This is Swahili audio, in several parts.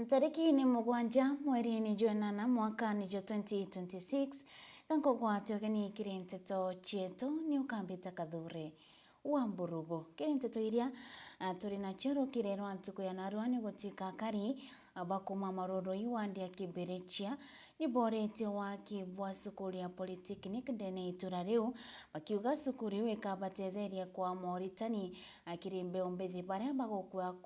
Tariki ni mugwanja mweri ni Jwenana mwaka ni 2026 kanko gwatyo gani kirinteto chieto ni ukambita kadhure wa mburugo kirinteto iria turi na chero kirero antuko ya narwani gotika kari abakoma maroro iwandi ya kiberechia ni borete wa kibwa sukuri ya Polytechnic ndene itura riu bakiuga sukuri weka batetheria kwa Moritani akirimbe ombethi baria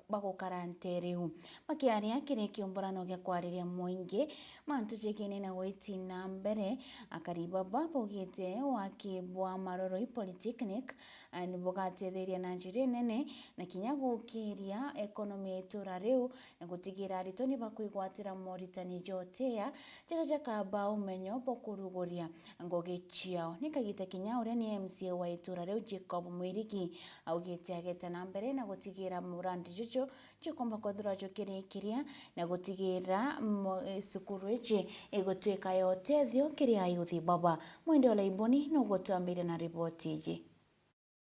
bagokarante riu makiaria kire kiumburano gya kwariria muingi mantu jekene na goitina mbere akariba babogete wa kibwa maroro i Polytechnic ni bogatetheria na njire nene na kinyagukiria ekonomi itura riu na gutigira ritoni bakwigwatira Moritani jotea jakaba umenyo bokurugoria ngoge chiao nikagite kinya uria ni MCA wa itura riu Jacob Mwirigi augite agete na mbere na gutigira murandi jojo chikomba kwathura jokere kiria na gutigira sukuru eche egotweka yote thio kiria yuthi baba mwende ola iboni no gotambire na ripoti iji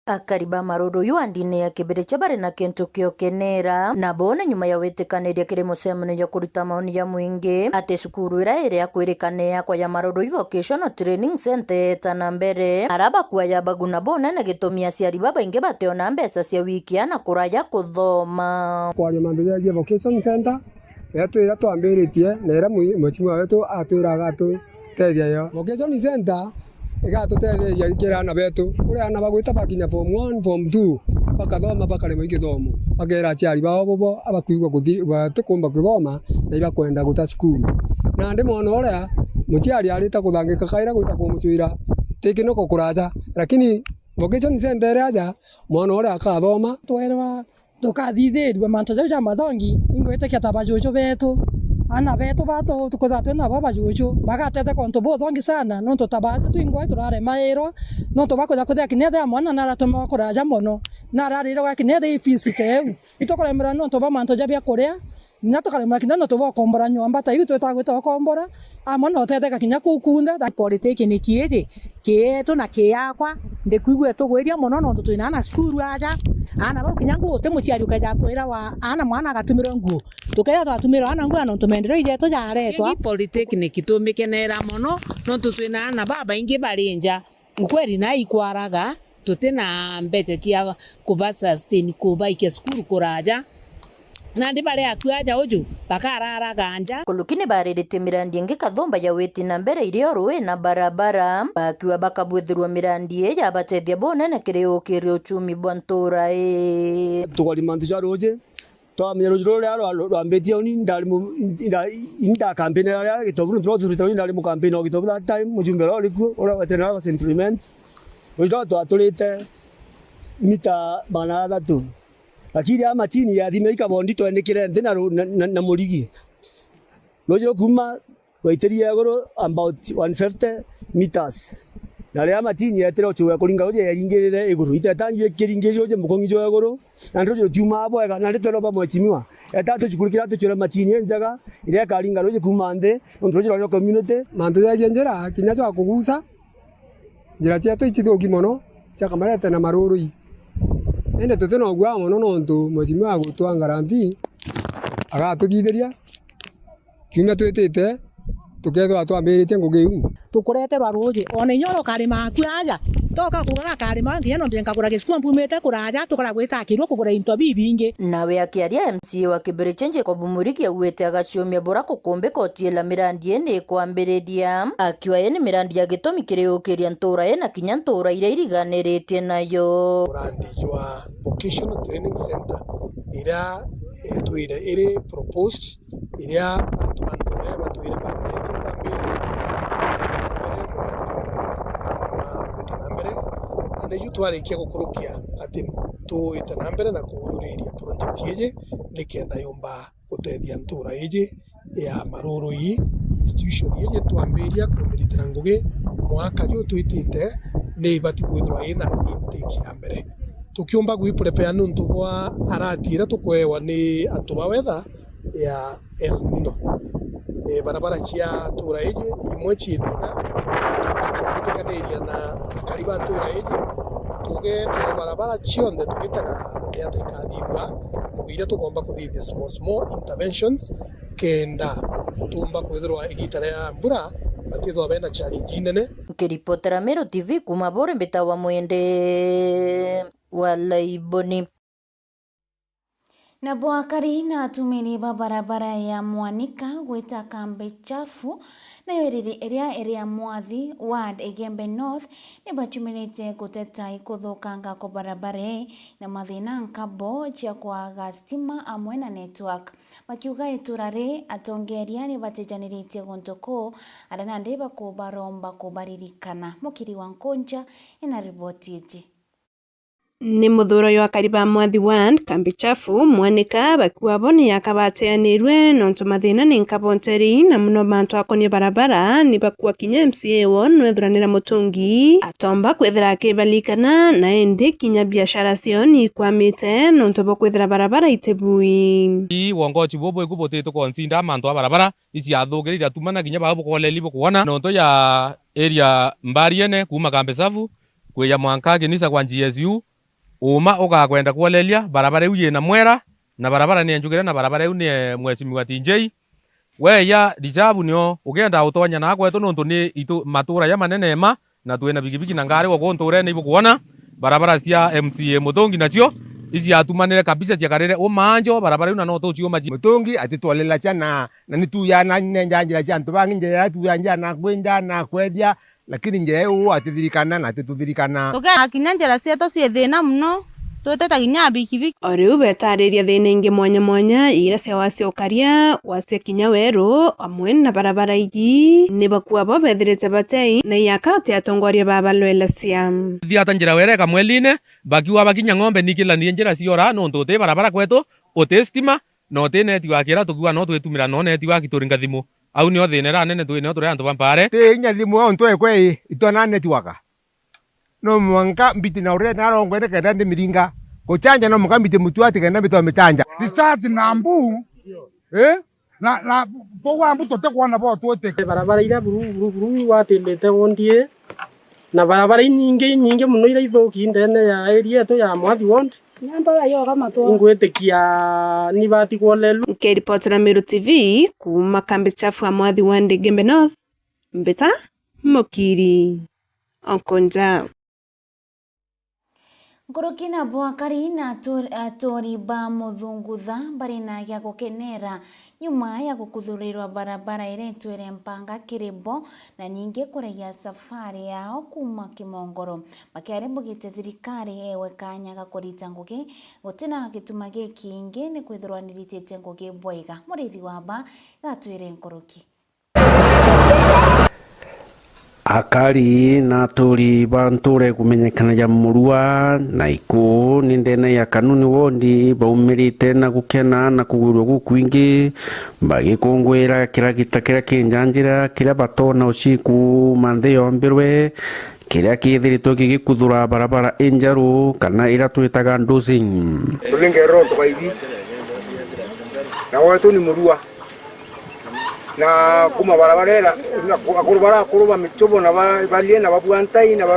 akariba maroro yuandine ya kiberecha bare na kento kio kenera na bona nyuma ya wetekaniria kire musemano ya kuruta maoni ya muingi ate sukuru ira ya kwerekana kwa ya maroro vocational training center tana mbere araba kwa ya baguna bona na gitomia ciari baba inge bateona mbeca cia wiki ana kuraya kuthoma kwa mandu ya vocational center yatwira twambiritie na ira muchimu wetu atwiraga tu tegia yo vocational center igatutetheria ikirana betu kuria ana bagwita bakinya form 1 form 2 bakathoma bakarema igithomo bagera aciari bao bobo abakuigwa guthi batukumba kuthoma na igakwenda guta skulu na ndi mwana uria muciari arita kuthangika kaira gwita kumucwira tikinoko kuraja lakini vocational center aja mwana uria akathoma twerwa tukathithirwe manto ja mathongi ingwete kiataba jojo betu ana betu bato tukothatwe na baba juju bagatete konto bothongi sana nonto tabate twingwe turare mairo nonto bakoja kuthia kinethe mwana na ratuma kuraja mono na rarire wa kinethe fees teu itokoremera nonto ba manto ja bya kuria na tokaremera kinethe nonto bokombora nyomba ta igu twetagwita okombora amona otetheka kinya kukunda Polytechnic iri kietu na kiakwa ndikuigwe tugwiria mono nonto twina na skuru aja ana ba kinya nguo te muciari ukaja kwira wa ana mwana agatumira nguo tukera twatumira ana nguo nonto mendero ijeto jaretwa Polytechnic tumikenera mono nonto twina ana baba ingi barinja ukweri na ikwaraga tutina mbeche cia kuba sustain kuba ike skuru kuraja na ndi bare akwaja uju bakarara ganja kulukini baririte mirandi ingi kathomba ya weti na mbere irio ruwe na barabara bakiwa bakabwethirwa mirandi ya batethia bona na kireo kirio chumi bwantura tukali mantu ja roje to mero joro rwa mbetia ni ndali inda campaign ya gitobu ndo turita ni ndali mu campaign o gitobu that time mujumbe ro liku ora veterana wa settlement ojo to atulite mita banada tu lakini ama chini ya thime ikabondi to enikire na murigi lojo kuma waiteria goro about 150 meters na ria matini ya tero chuya kuringa oje yaringirire iguru itetangie kiringiriro je mukongi jo goro na ndojo tiuma abo ega na ritero ba mwachimiwa etatu chukurikira tuchura matini enjaga ire karinga roje kuma nde ndojo ro community mantu ya genjera kinya cho kugusa njira chetu ichithoki mono chakamarete na marurui ende tuteno gwa mono nontu mwachimiwa gutwa ngaranti agatuthitheria kiumia twitite tukethwa twambirite ngugiu tukureterwa ruji ona inyoro karima kwaja toka kugara karima nginya no mbenga kugura gicukua mpumete kuraja tukara gwitakirwo kugura into bibingi nawe akiaria MCA wa Kiberecha Jacob Mwirigi auwete agaciomia bora kukumbika otiela mirandi ene kwambiriria akiwa ene mirandi ya gitomi kiriukiria ntura na kinya ntura iria iriganiritie nayo murandi wa vocational training center ira tuire iri proposed iria tumanture batuire bagireti na yutwarikia gukurukia ati tu itanambere na kuhururiria project yeje nikenda yomba gutethia ntura yeje ya maroro yi institution yeje twambiria kumiritira ngugi mwaka jo twitite ni ibati kwithwa ina intake ya mbere tukiomba gwiprepare nuntu bwa aratira tukwewa ni antu ba weather ya El Nino barabara cia ntura yeje imwe chithina tukitikaniria na kariba ntura yeje tuge barabara chionde tugitagaga ya tikathithwa kugira tugomba kuthithia small interventions kenda tumba kwithirwa igita ya mbura batithwa bena challenge nene. Kiripotera Meru TV kuma Bore Mbita wa Mwende wa Laiboni. Na Bwakari na atumiri ba barabara ya Mwanika gwita kambe chafu na area Mwathi ward Egembe North ni bachumirite guteta ikuthukanga kwa barabara na mathina nkabo cia kwaga stima amwe na network makiuga iturare atongeria ni batejaniritie guntoko arana ndeba kubaromba kubaririkana. Mukiri wa Nkonja ina ripoti iji. Ni muthuro yo akariba Mwathi ward kambi chafu Mwanika bakuwa boni yakabateanirwe nonto mathina ni nkabonteri na muno bantu akonie barabara ni bakuwa kinya MCA won nwethuranira mutungi atomba kwethira akibalikana na ende kinya biashara cio ni kwamite nonto bokwethira barabara itebui wongochi bobo ikubote to konsinda manto a barabara ichi athugirira tumana kinya babo koleli bokuona nonto ya area mbariene kuma kambe safu kweya mwanka kinisa kwa GSU uma ugakwenda kuolelia barabara iu yina mwera na barabara ni njugire na barabara iu ni mwecimiwa TJ weya dijabu nio ugenda utonya na kwetu nontu ni itu matura ya manene ma na twina bigibigi na ngari wagonture ni ibukuona barabara cia MCA mutungi nacio ici atumanire kabisa cia karere umanjo barabara iu na no tucio maji mutungi atitwalela ciana na ni tu ya na nyanjira cia ntubangi nje ya tu ya na kwenda na kwebia lakini nje u atithirikana na atituthirikana tuga kinya njira cieto cie thina muno tuteta kinya bikibiki oriu betariria thina ingi mwanya ira cia waciokaria wacia kinya weru amwe na barabara igi ni bakuwa bo bethirite batei na yakati atongoria baba lwela siam thiata njira wereka mweline bakiwa bakinya ng'ombe nikila ni njira ciora no ntote barabara kwetu utestima no te network ira tukiwa no twetumira no network turinga thimu au ni othinera nene twino turi antu bampare te nya thimu onto ekwe itona network no mwanka mbiti na ure na rongo ene kenda ndi miringa kuchanja no mukambite mutu ati kenda bito mechanja discharge na mbu na powa mbu tote kuona bo tote barabara ira buru watembete wondie na barabara nyingi muno ira ithoki ndene ya area to ya Mwathi ward nyamba yo kama to ngwetekia ni bati kwolelu Kiripotera Meru TV kuma kambi chafu Mwathi ward Egembe North Mbita Mukiri Nkonja. Ngorokina Bwakari na atori ba muthungutha barina ya gukenera nyuma ya gukuthurirwa barabara iretwere mpanga Kiribo na ninge kuregia safari yao kuma Kimongoro makiarimbugite thirikari ewe kanya gakurita ngugi gutina gituma gikingi ni kwithirwanirite ngugi bwaiga murithi wa ba gatwire Nkoroki. Akari na turi banture kumenyekana ya murua na iku ni ndene ya kanuni wondi baumirite na gukena na kugurwa gukwingi bagikungwira kira gitakira kinjanjira kira batona uciku manthe yombirwe kira kithiritwo gigikuthura barabara enjaru kana ira twitaga dosing tulingero to baibi na watu ni murua na kuma barabara akurubara kuruba michobo na balie na babuantai na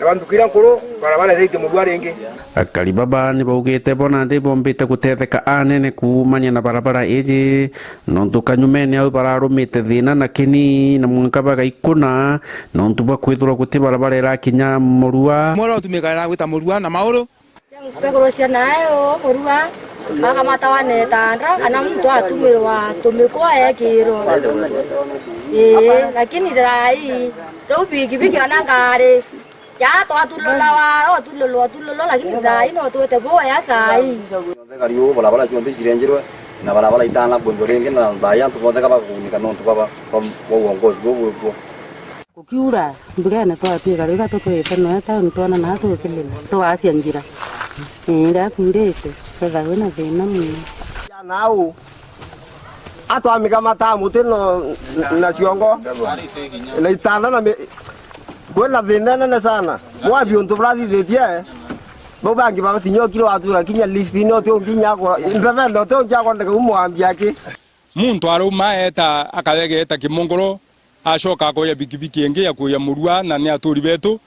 bandukira kuro barabara zeite murua renge akali baba ni baugite bona ndi bombite gutetheka anene kumanya na barabara eje nontu kanyumene au bararumite thina na kini na mwanka baga ikuna nontu bakwithura guti barabara irakinya murua moro tumikana gwita murua na mauro tegorosia nayo murua baka matawane tandra kana mtu atumirwa tumikwa yakiro lakini dai do bigi kana ngare ya to atulolo lakini dai no to te boya sai ngari yo barabara chonde sirenjero na barabara itana bondorenge na daya to boda kaba kunika no to baba uongozi go kukiura mbugana to atiga rega to twete no ta ntona na to kelele to asia njira nda kurete kaza wena thina mwe nao ato amiga mata mutino na ciongo na itana na kwena thina na sana mwabi untu brathi thetie bobangi bagatinyo kilo atu kinya list no to kinya kwa ndavendo to njago ndaka umwambia ki muntu aruma eta akawegeta Kimongoro ashoka ko ya bikibiki enge ya kuya murua na ni aturi betu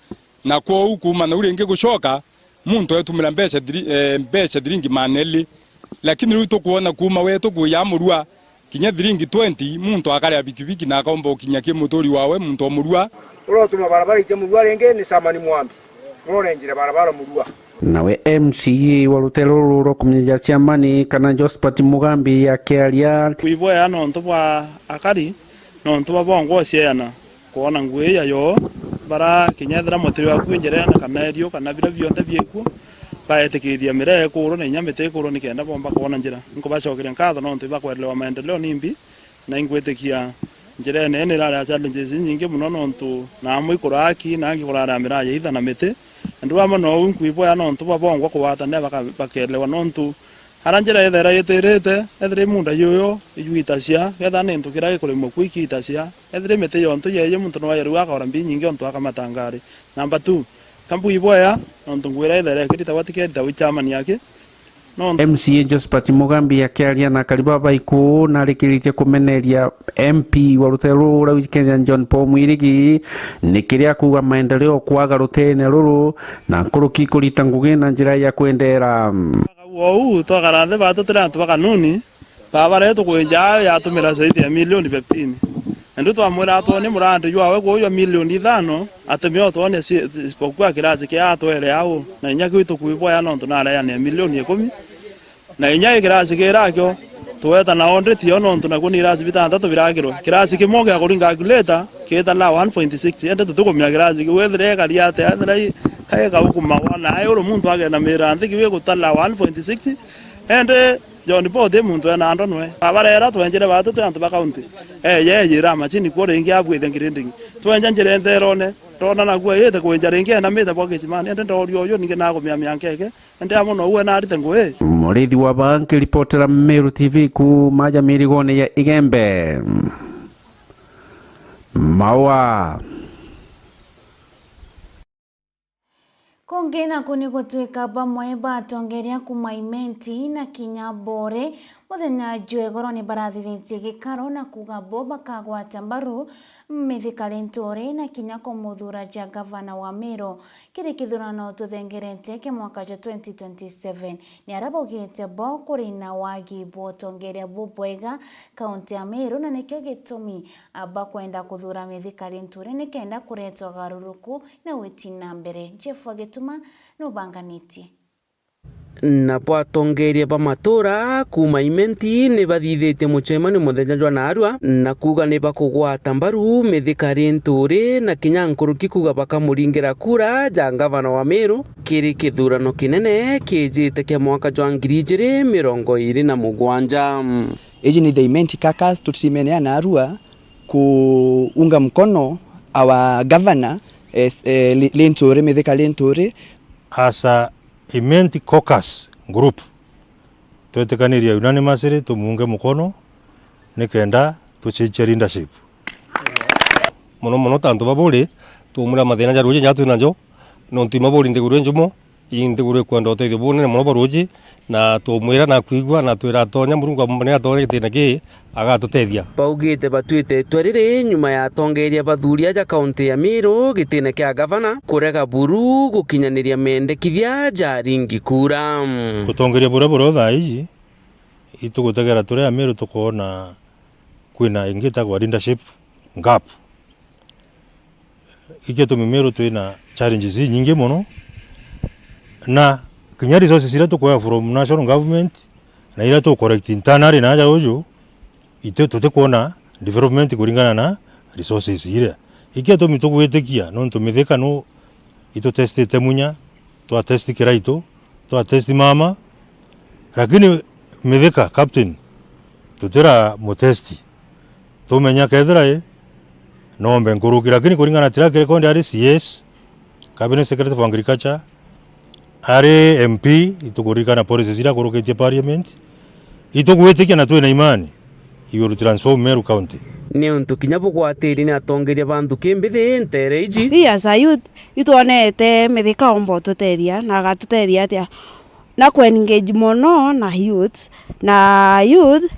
na ko kuma na urenge gushoka muntu etumira mbesha diringi maneli lakini ruto kuona kuma wetu kuya murua kinya thiringi 20 muntu akaria bikibiki na akomba kinya kimutori wawe muntu omurua urotuma barabara ite murua renge ni samani mwambi urorenjire barabara murua. Nawe MCA wa rutero ruro kumenya chamani kana Josephat Mugambi akiaria kuiboya nonto bwa akari nonto babongo ciana kuona ngwe yayo bara kinyethera mutiri wa kwinjira na kana erio kana bira bionte bieku baetekithia mire kuro na nyamete kuro nikenda bomba kuona njira nko bacokire nkatho nonto bakwelewa maendeleo nimbi na ingwetekia njira nene ra challenges nyingi muno nonto na muikuraki na ngikurara miraje itha na mete ndu wa mono nkuiboya nonto babongo kuwata ne bakelewa nonto aranjira ethera yeterete ethire munda yoyo iyuitacia getha ni ntukira gikurimo kwikitacia ethire mete yonto yeye muntu no yaru akora mbi nyingi onto akamatangari. Number 2 kambu iboya nonto ngwira ethera kirita watiketa wichamani yake MCA Josephat Mugambi akiaria na kariba baiku na rikiritie kumeneria MP wa rutero ruru Kenya John Paul Mwirigi nikiria kuga maendeleo kwaga rutene ruru na kuruki kurita ngugi na njira ya kwendera wau twagarathe batutira antu bakanuni babaretu kwenja yatumira zaidi ya milioni 15 ndu twamwira atwone murandi ywawe kuyo milioni 5 atemio twone spokwa kirasi kia atwere yao na inya kwitu kuiboya nonto nara ya milioni 10 na inya kirasi kirakyo tweta na onde tio nonto na kuni irasi bitandatu biragiro kirasi kimoga kuringa calculator kita la 1.6 ende tutukumya kirasi kiwethire kariate athrai kai ka ukuma wana ayo muntu agena mirandi kiwe gutala 1.6 ende John Paul de muntu na ando nwe abarera twenjere batu twantu bakaunti ye yira machini kore ingi abwithe ngirindi twenja njere nderone rona na gwe yete kwenja ringi na mete boke chimani ende ndorio yo ninge na kumya myangeke ende amono uwe na arite ngwe Murithi wa banki reportera Meru TV ku maja mirigone ya Igembe Mawa kongena kuni gutwika bamwe batongeria kumaimenti na kinya bore muthenya jwegoro ni barathithitie gikaro na kuga bo bakagwata mbaru mithikari ntore na kinya kumuthura ja gavana wa Meru kiri kithurano tuthengerete ke mwaka ja 2027 ni arabogete bo kuri na wagi bo tongeria bubwega kaunti ya Meru na nikyo gitumi abakwenda kuthura mithikari ntore nikenda kuretwa garuruku na witina mbere Jeff Wagetuma nubanganitie na bwatongeria bamatura kuma imenti ni bathithite muchemani muthenya jwa narua na kuga ni bakugwata mbaru mithikari nturi na kinya nkuruki kuga bakamuringira kura ja gavana wa Meru kiri kithurano kinene kijite kia mwaka jwa 2027 Eji ni the imenti kakas tutimenea narua kuunga mkono our governor Linturi mithikari nturi asa Imenti Caucus Group twetekaniria unanimously tumunge mukono nikenda tuchiche leadership muno tanto babuli tumura mathina ja ruji nyatu najo no ntima buli ndiguru njumo indiguru kwenda uteithio bunene muno baruji na tumwira na kuigwa na twira tonya murungu amune atore gitina ki agatutethia baugite batwite twerire nyuma ya tongeria bathuria ja kaunti ya Meru gitina kia gavana kurega buru gukinyaniria mendekithia ja ringi kura kutongeria bura thaiji itugutegera turi ya Meru tukona kwina ingita kwa leadership gap iketumi Meru twina challenges nyingi muno na kinya resources ira tukoya from national government na ira to correct internally na aja uju ite tutekuona development kuringana na resources ira ikia to mitugwetekia no ntumithika no ito test temunya to test kiraito to test mama lakini mithika captain tutira mo test to menya kethira no mbe nkurukira lakini kuringana track record ari CS cabinet secretary for agriculture are MP itukurikana policies ira kuruketie parliament itugwetekia na twina imani you transform Meru County ni untu kinya bugwatiri ni atongeria bantu kimbithi ntere iji yes ayuth itwonete mithika ombo tuteria na gatuteria atia na ku engage mono na youth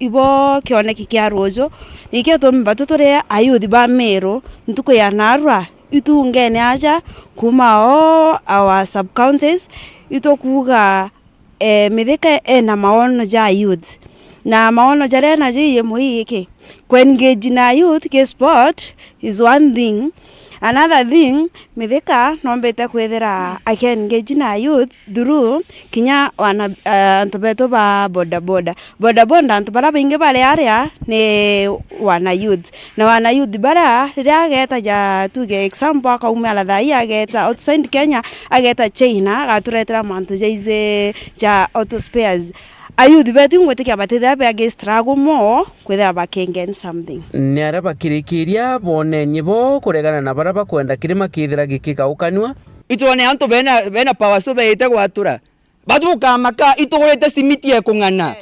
ibo kioneki kia rojo nikio tumba tutore ayuth ba Meru ntuko ya narua itungene aja kuma our sub counties itokuga mithika na maono ja youth na maono jaria najo iye muiki engage na youth ke sport is one thing. Another thing, Mithika nombete kwethera engage na youth through kinya wana antu beto ba boda boda antu bara bingi bare area ni wana youth na wana youth bara riria ageta ja tuge example akaumala thai ageta outside Kenya ageta China agaturetera mantu jaize ja auto spares ayuthi betu ngwetikia batithia be struggle more kwethera bakengen something ni araba kirikiria bone nyibo kuregana na baraba kwenda kirima kithira gikikaukanwa itone antu bena power so beite gwatura batu kamaka itugurite simiti ekung'ana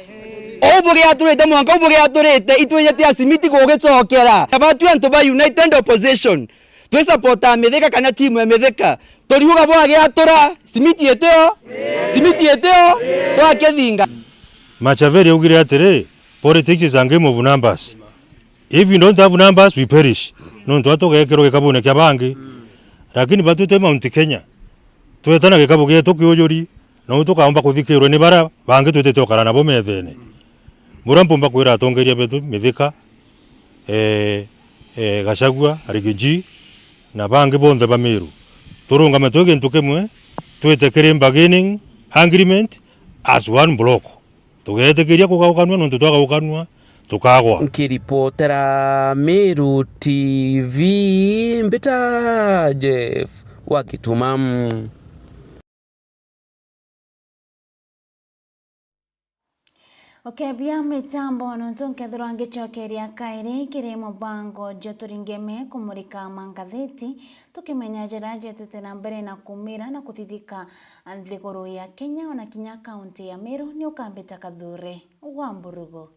obuge aturite mwanka obuge aturite itweyete asimiti gugicokera abatu antu ba United Opposition twe supporta Mithika kana timu ya Mithika toriuga bwage atura simiti eteo twakethinga Machaveri augire atiri, politics is a game of numbers. If you don't have numbers, we perish. Nontu atugekero gikabune kia bangi. Lakini batute Mount Kenya. Twetana gikabu gitu kiujuri, no tukaomba kuthikirwe ni bara bangi twetete okara nabo methene. Murampo mbakwira atongeria betu Mithika Gachagua Rigiji na bangi bonthe bamiru. Turungame twege ntukemwe twetekere bargaining agreement as one block. Tugetekeria kugaukanwa nontu twagaukanwa tukagwa. Nkiripotera Meru TV Mbita Jeff Wakitumamu. Bia mitambo nontonke dhurange chokeria kairi kiri mubango joturingeme kumurika mangatheti tukimenya njira jetete na mbere na kumira na kuthithika thiguru ya Kenya ona kinya kaunti ya Meru ni ukambita Kathure wa Mburugu.